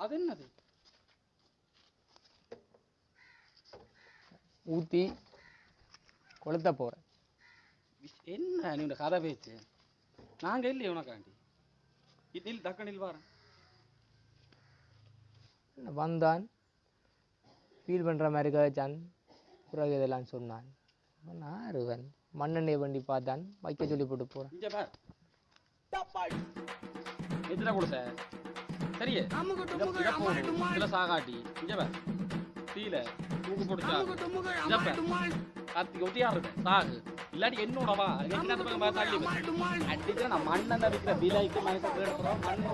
அது என்னது? ஊற்றி கொளுத்த போகிறேன். என்ன நீ இந்த கதை பேச்சு? நாங்கள் இல்லையே உனக்காண்டி. இதில் தக்கனில் வாரேன். வந்தான் ஃபீல் பண்ணுற மாதிரி கதைச்சான். பிறகு இதெல்லாம் சொன்னான். ஆறுவன் மண்ணெண்ணெய் வண்டி பார்த்தான். வைக்க சொல்லி போட்டு போகிறேன். இங்கே பார் எதிர கூட சார் சரியே இதில் சாகாட்டி இங்கே பார் தீல தூக்கு போட்டு கார்த்திகை ஒட்டியாரு சாகு இல்லாட்டி என்னோடவா தள்ளி அடிச்சு நான் மண்ணெண்ணெய் விற்கிற விலைக்கு மனசு எடுக்கிறோம். மண்ணு